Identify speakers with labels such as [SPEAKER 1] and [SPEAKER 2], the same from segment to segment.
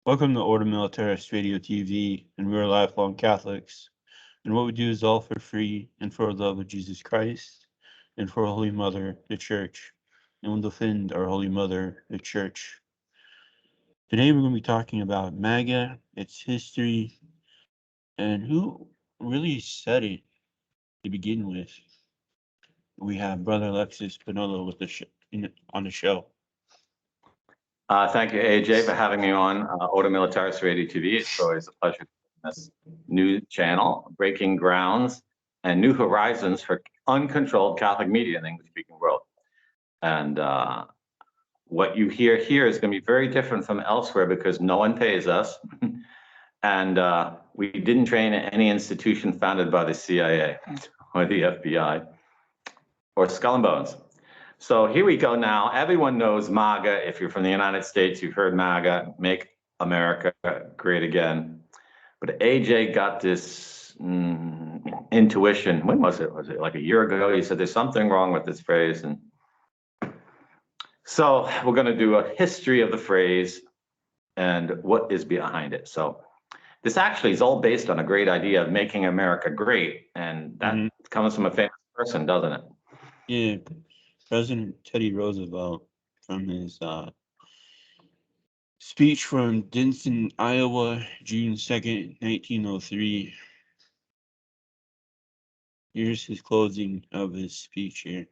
[SPEAKER 1] Welcome to Order Militaris Radio TV, and we are lifelong Catholics. And what we do is all for free and for the love of Jesus Christ and for Holy Mother, the Church. And we'll defend our Holy Mother, the Church. Today we're going to be talking about MAGA, its history, and who really said it to begin with. We have Brother Alexis Pinolo with on the show.
[SPEAKER 2] Thank you, AJ, for having me on Order Militaris Radio TV. It's always a pleasure to this new channel, breaking grounds and new horizons for uncontrolled Catholic media in the English-speaking world. And what you hear here is going to be very different from elsewhere because no one pays us. And we didn't train in any institution founded by the CIA or the FBI or Skull and Bones. So here we go now. Everyone knows MAGA. If you're from the United States, you've heard MAGA, Make America Great Again. But AJ got this intuition. When was it? Was it like a year ago? He said, there's something wrong with this phrase. And so we're going to do a history of the phrase and what is behind it. So this actually is all based on a great idea of making America great. And that comes from a famous person, doesn't it?
[SPEAKER 1] Yeah. President Teddy Roosevelt, from his speech from Denison, Iowa, June 2nd, 1903. Here's his closing of his speech here.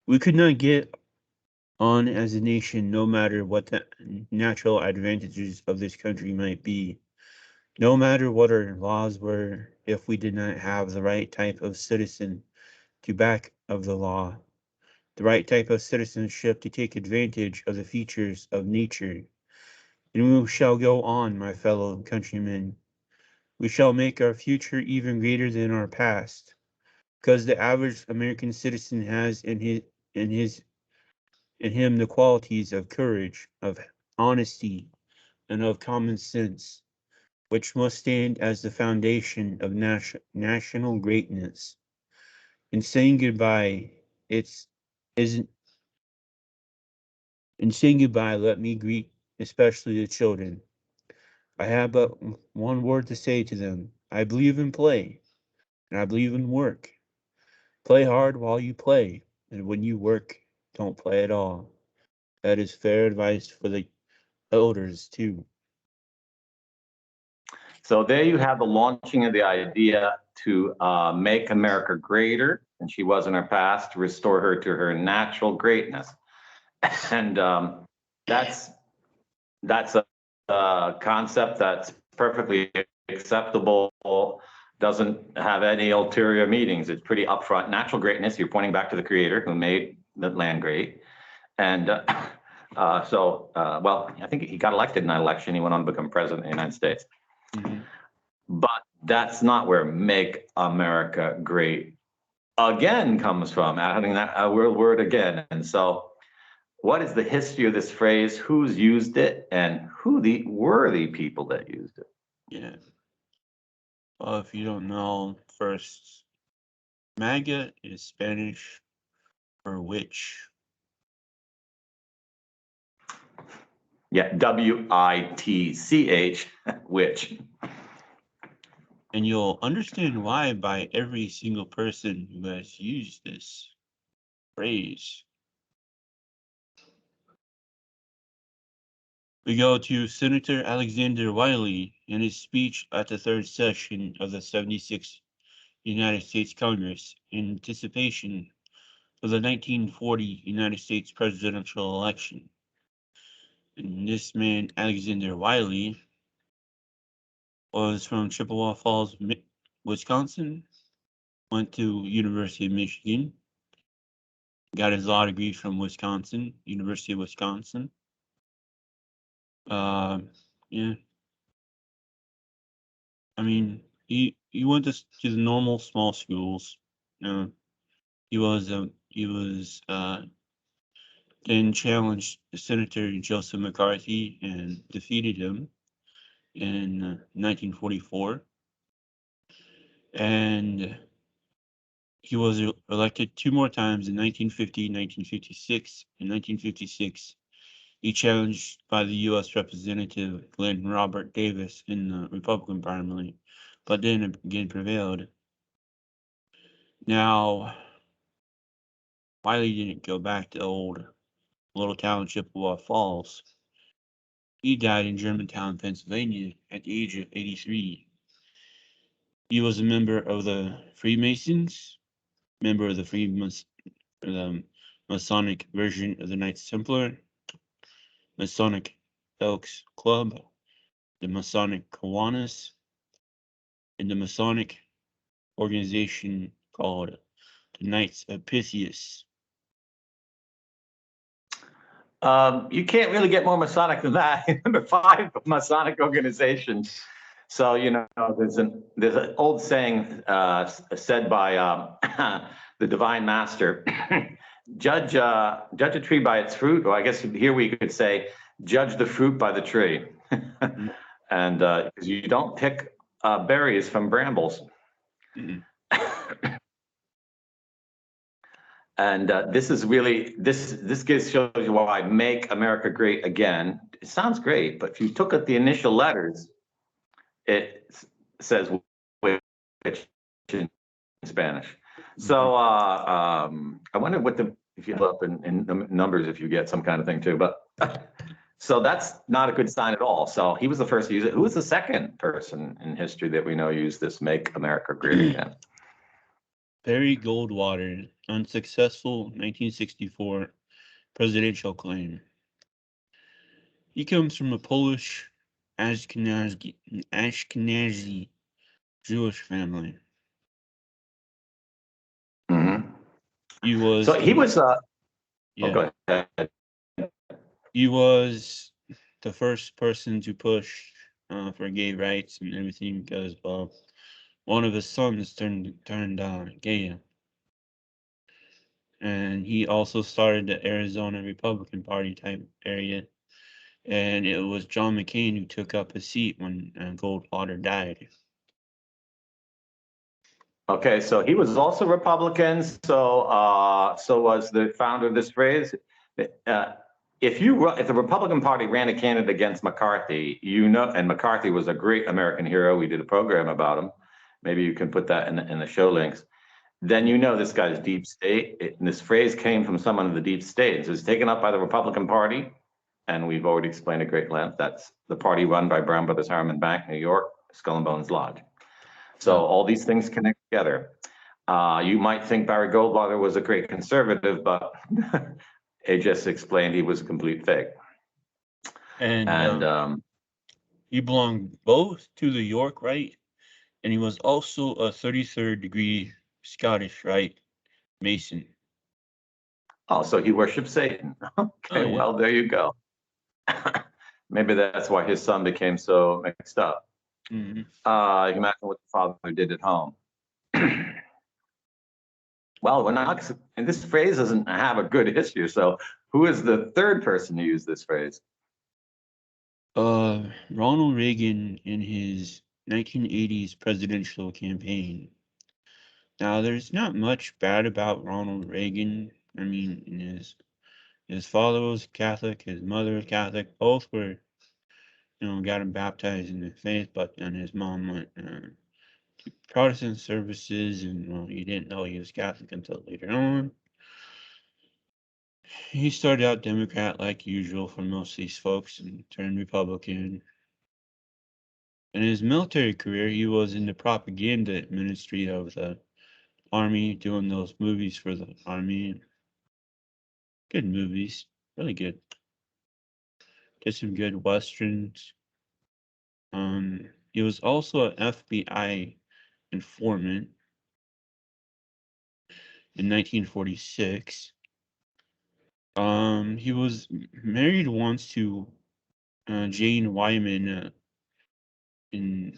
[SPEAKER 1] We could not get on as a nation no matter what the natural advantages of this country might be, no matter what our laws were, if we did not have the right type of citizen to back of the law, the right type of citizenship to take advantage of the features of nature. And we shall go on, my fellow countrymen. We shall make our future even greater than our past, because the average American citizen has in him the qualities of courage, of honesty, and of common sense, which must stand as the foundation of national greatness. In saying goodbye, isn't in saying goodbye, let me greet especially the children. I have but one word to say to them. I believe in play, and I believe in work. Play hard while you play, and when you work, don't play at all. That is fair advice for the elders, too.
[SPEAKER 2] So there you have the launching of the idea to make America greater, and she was in her past, to restore her to her natural greatness. And that's a concept that's perfectly acceptable, doesn't have any ulterior meanings. It's pretty upfront. Natural greatness, you're pointing back to the creator who made the land great. And well, I think he got elected in that election. He went on to become president of the United States. But that's not where make America great again comes from, adding that word again. And so what is the history of this phrase? Who's used it, and who were the people that used it?
[SPEAKER 1] Yeah. Well, if you don't know, first, MAGA is Spanish for witch.
[SPEAKER 2] Yeah, WITCH, witch.
[SPEAKER 1] And you'll understand why by every single person who has used this phrase. We go to Senator Alexander Wiley in his speech at the third session of the 76th United States Congress in anticipation of the 1940 United States presidential election. And this man, Alexander Wiley, was from Chippewa Falls, Wisconsin, went to University of Michigan, got his law degree from Wisconsin, University of Wisconsin. Yeah. I mean, he went to the normal small schools. He was then challenged Senator Joseph McCarthy and defeated him in 1944. And he was elected two more times in 1950, 1956. In 1956, He challenged by the U.S. Representative Glenn Robert Davis in the Republican primary, but then again prevailed. Now, Wiley didn't go back to old little town Chippewa Falls. He died in Germantown, Pennsylvania, at the age of 83. He was a member of the Freemasons, member of the Masonic version of the Knights Templar, Masonic Elks Club, the Masonic Kiwanis, and the Masonic organization called the Knights of Pythias.
[SPEAKER 2] You can't really get more Masonic than that. Number 5 Masonic organizations. So, there's an old saying said by the Divine Master, judge a tree by its fruit, or I guess here we could say, judge the fruit by the tree. And you don't pick berries from brambles. And this is really, this shows you why Make America Great Again. It sounds great, but if you took at the initial letters, it says which in Spanish. So I wonder if you look up in numbers, if you get some kind of thing too, but so that's not a good sign at all. So he was the first to use it. Who was the second person in history that we know used this Make America Great Again?
[SPEAKER 1] Barry Goldwater, unsuccessful 1964 presidential claim. He comes from a Polish Ashkenazi Jewish family.
[SPEAKER 2] Mm-hmm.
[SPEAKER 1] He was
[SPEAKER 2] yeah. Go ahead.
[SPEAKER 1] He was the first person to push for gay rights and everything because one of his sons turned gay. And he also started the Arizona Republican Party type area. And it was John McCain who took up his seat when Goldwater died.
[SPEAKER 2] Okay, so he was also Republican. So was the founder of this phrase. If the Republican Party ran a candidate against McCarthy, and McCarthy was a great American hero. We did a program about him. Maybe you can put that in the show links. Then this guy's deep state. And this phrase came from someone in the deep state. So it's taken up by the Republican Party, and we've already explained at great length. That's the party run by Brown Brothers Harriman Bank, New York, Skull and Bones Lodge. So all these things connect together. You might think Barry Goldwater was a great conservative, but he just explained he was a complete fake.
[SPEAKER 1] And he belonged both to the York Rite, and he was also a 33rd degree Scottish Rite Mason.
[SPEAKER 2] Oh, so he worshipped Satan. Okay, well, there you go. Maybe that's why his son became so mixed up.
[SPEAKER 1] Mm-hmm.
[SPEAKER 2] You can imagine what the father did at home. Well, and this phrase doesn't have a good history. So who is the third person to use this phrase?
[SPEAKER 1] Ronald Reagan in his 1980s presidential campaign. Now, there's not much bad about Ronald Reagan. I mean, his father was Catholic, his mother was Catholic. Both were, got him baptized in the faith, but then his mom went to Protestant services, and he didn't know he was Catholic until later on. He started out Democrat like usual for most of these folks and turned Republican. In his military career, he was in the propaganda ministry of the Army, doing those movies for the Army. Good movies, really good. Did some good westerns. He was also an FBI informant in 1946. He was married once to Jane Wyman. They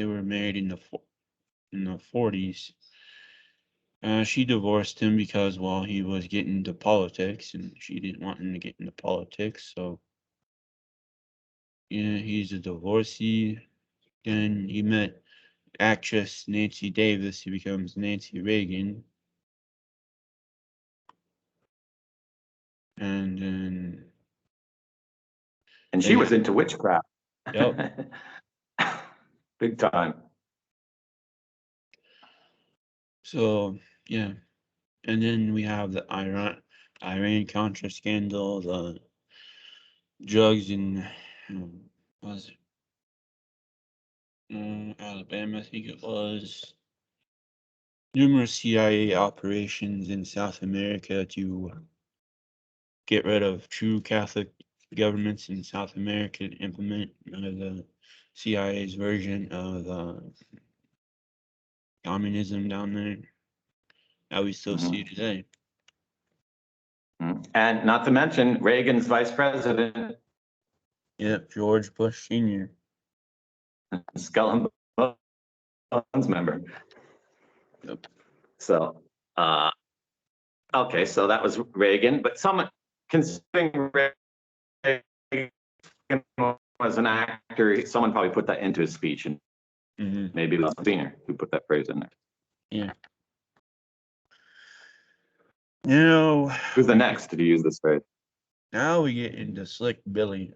[SPEAKER 1] were married in the 40s. She divorced him because, he was getting into politics, and she didn't want him to get into politics. So, yeah, he's a divorcee. Then he met actress Nancy Davis. He becomes Nancy Reagan. And then,
[SPEAKER 2] And she was into witchcraft.
[SPEAKER 1] yep.
[SPEAKER 2] Big time.
[SPEAKER 1] So, yeah. And then we have the Iran-Contra scandal, the drugs in, what was it? Alabama, I think it was. Numerous CIA operations in South America to get rid of true Catholic governments in South America and implement the CIA's version of communism down there that we still see today.
[SPEAKER 2] And not to mention Reagan's vice president.
[SPEAKER 1] Yep, George Bush Sr.
[SPEAKER 2] Skull and Bones member.
[SPEAKER 1] Yep.
[SPEAKER 2] So, okay, so that was Reagan, but someone considering Reagan was an actor, someone probably put that into his speech, and maybe it was Senior who put that phrase in there.
[SPEAKER 1] Yeah. You know,
[SPEAKER 2] who's the next to use this phrase?
[SPEAKER 1] Now we get into Slick Billy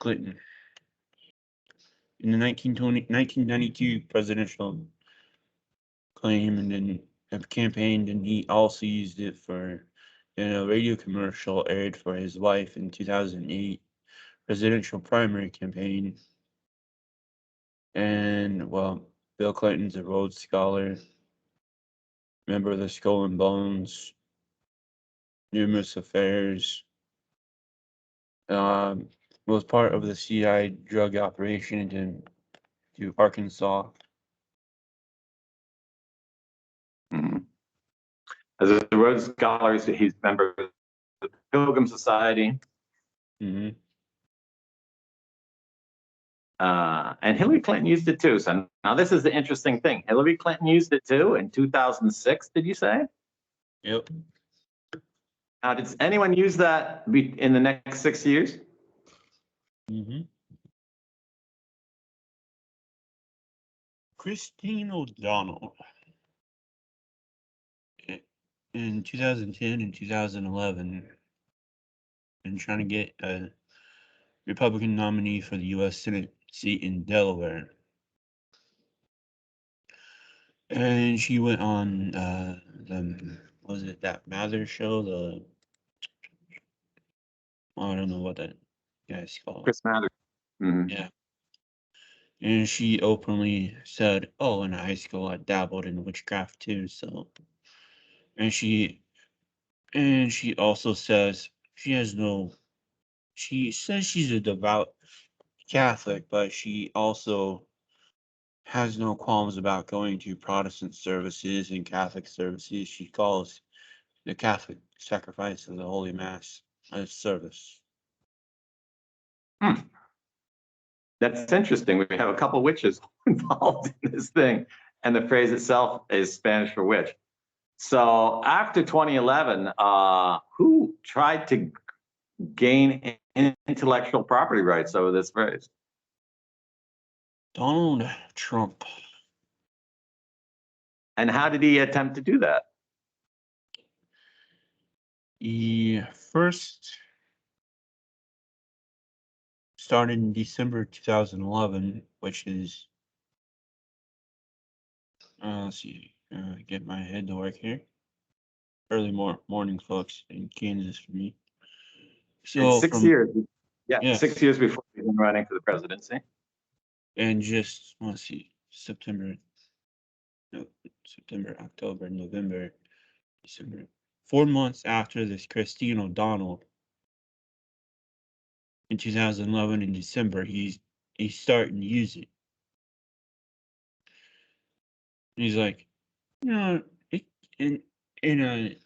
[SPEAKER 1] Clinton. In the 1992 presidential claim and then campaigned, and he also used it for in a radio commercial aired for his wife in 2008 presidential primary campaign. And well, Bill Clinton's a Rhodes Scholar, member of the Skull and Bones, numerous affairs. Was part of the CIA drug operation to Arkansas.
[SPEAKER 2] As a Rhodes Scholar, he's a member of the Pilgrim Society. And Hillary Clinton used it too. So now this is the interesting thing. Hillary Clinton used it too in 2006, did you say?
[SPEAKER 1] Yep.
[SPEAKER 2] Now, did anyone use that in the next 6 years?
[SPEAKER 1] Christine O'Donnell. In 2010 and 2011, been trying to get a Republican nominee for the U.S. Senate seat in Delaware. And she went on was it that Mather show? I don't know what that guy's called.
[SPEAKER 2] Chris Mather.
[SPEAKER 1] Yeah. And she openly said, "Oh, in high school, I dabbled in witchcraft too." So, and she also says she says she's a devout Catholic, but she also has no qualms about going to Protestant services and Catholic services. She calls the Catholic sacrifice of the Holy Mass a service.
[SPEAKER 2] That's interesting. We have a couple witches involved in this thing, and the phrase itself is Spanish for witch. So after 2011, who tried to gain intellectual property rights over this phrase?
[SPEAKER 1] Donald Trump.
[SPEAKER 2] And how did he attempt to do that?
[SPEAKER 1] He first started in December 2011, which is, let's see, get my head to work here. Early morning, folks, in Kansas for me. So
[SPEAKER 2] it's 6 years. Yeah,
[SPEAKER 1] yes.
[SPEAKER 2] 6 years before he's been running for the presidency.
[SPEAKER 1] And just, let's see, September, October, November, December. 4 months after this, Christine O'Donnell, in 2011 in December, he's starting to use it. And he's like, you know, in a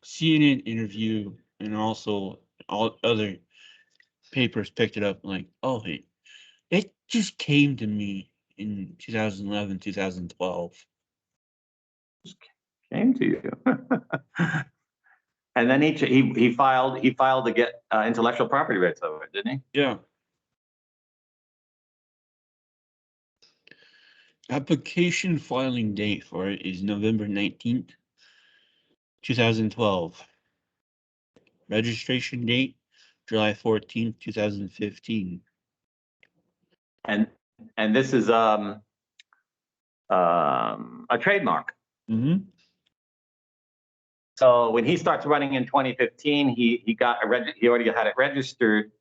[SPEAKER 1] CNN interview, and also all other papers picked it up, like, oh, hey, it just came to me in 2011, 2012.
[SPEAKER 2] Came to you. And then he filed to get intellectual property rights over it, didn't he?
[SPEAKER 1] Yeah. Application filing date for it is November 19th, 2012. Registration date, July 14th, 2015.
[SPEAKER 2] And this is a trademark.
[SPEAKER 1] Mm-hmm.
[SPEAKER 2] So when he starts running in 2015, he already had it registered.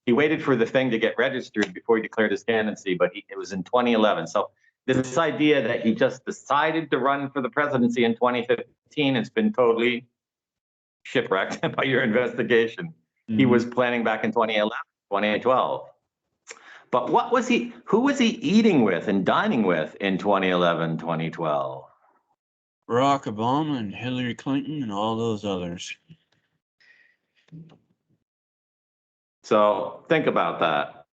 [SPEAKER 2] He waited for the thing to get registered before he declared his candidacy, but it was in 2011. So this idea that he just decided to run for the presidency in 2015 has been totally shipwrecked by your investigation.
[SPEAKER 1] Mm-hmm.
[SPEAKER 2] He was planning back in 2011, 2012. But who was he eating with and dining with in 2011, 2012?
[SPEAKER 1] Barack Obama and Hillary Clinton and all those others.
[SPEAKER 2] So think about that.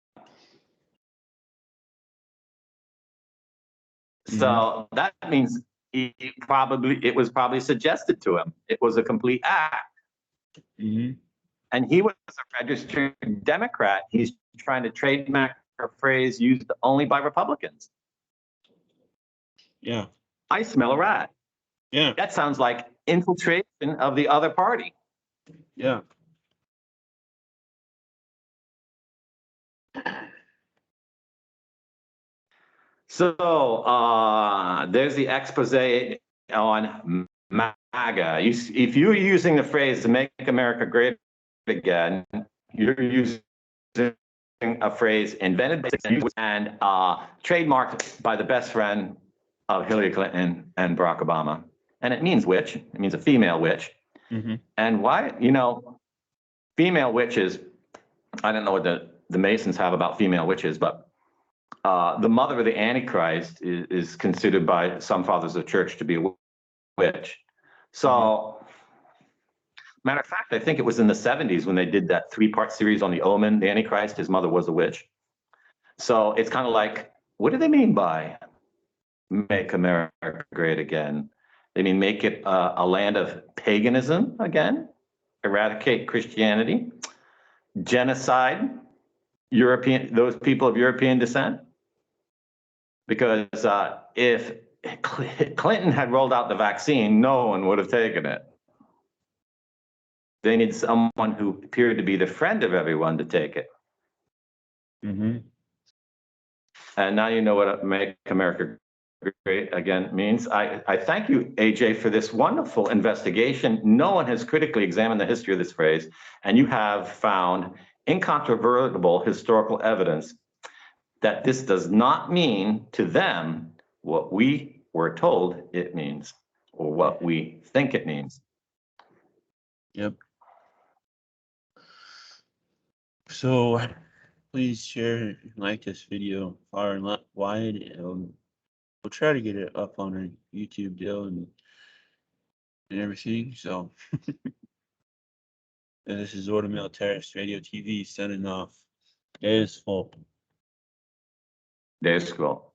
[SPEAKER 2] So that means it was probably suggested to him. It was a complete act.
[SPEAKER 1] Mm-hmm.
[SPEAKER 2] And he was a registered Democrat. He's trying to trademark a phrase used only by Republicans.
[SPEAKER 1] Yeah.
[SPEAKER 2] I smell a rat.
[SPEAKER 1] Yeah.
[SPEAKER 2] That sounds like infiltration of the other party.
[SPEAKER 1] Yeah.
[SPEAKER 2] So there's the expose on MAGA. If you're using the phrase to make America great again, you're using a phrase invented and trademarked by the best friend of Hillary Clinton and Barack Obama. And it means witch. It means a female witch.
[SPEAKER 1] Mm-hmm.
[SPEAKER 2] And why, female witches, I don't know what the Masons have about female witches, but the mother of the Antichrist is considered by some fathers of the church to be a witch. So, matter of fact, I think it was in the 70s when they did that 3-part series on the Omen, the Antichrist, his mother was a witch. So it's kind of like, what do they mean by make America great again? They mean make it a land of paganism again, eradicate Christianity, genocide those people of European descent. Because if Clinton had rolled out the vaccine, no one would have taken it. They need someone who appeared to be the friend of everyone to take it.
[SPEAKER 1] Mm-hmm.
[SPEAKER 2] And now you know what make America great again means. I thank you, AJ, for this wonderful investigation. No one has critically examined the history of this phrase, and you have found incontrovertible historical evidence that this does not mean to them what we were told it means, or what we think it means.
[SPEAKER 1] Yep. So please share and like this video far and wide. We'll try to get it up on our YouTube deal and everything. So and this is Order Militaris Radio TV signing off. It is full.
[SPEAKER 2] Day school.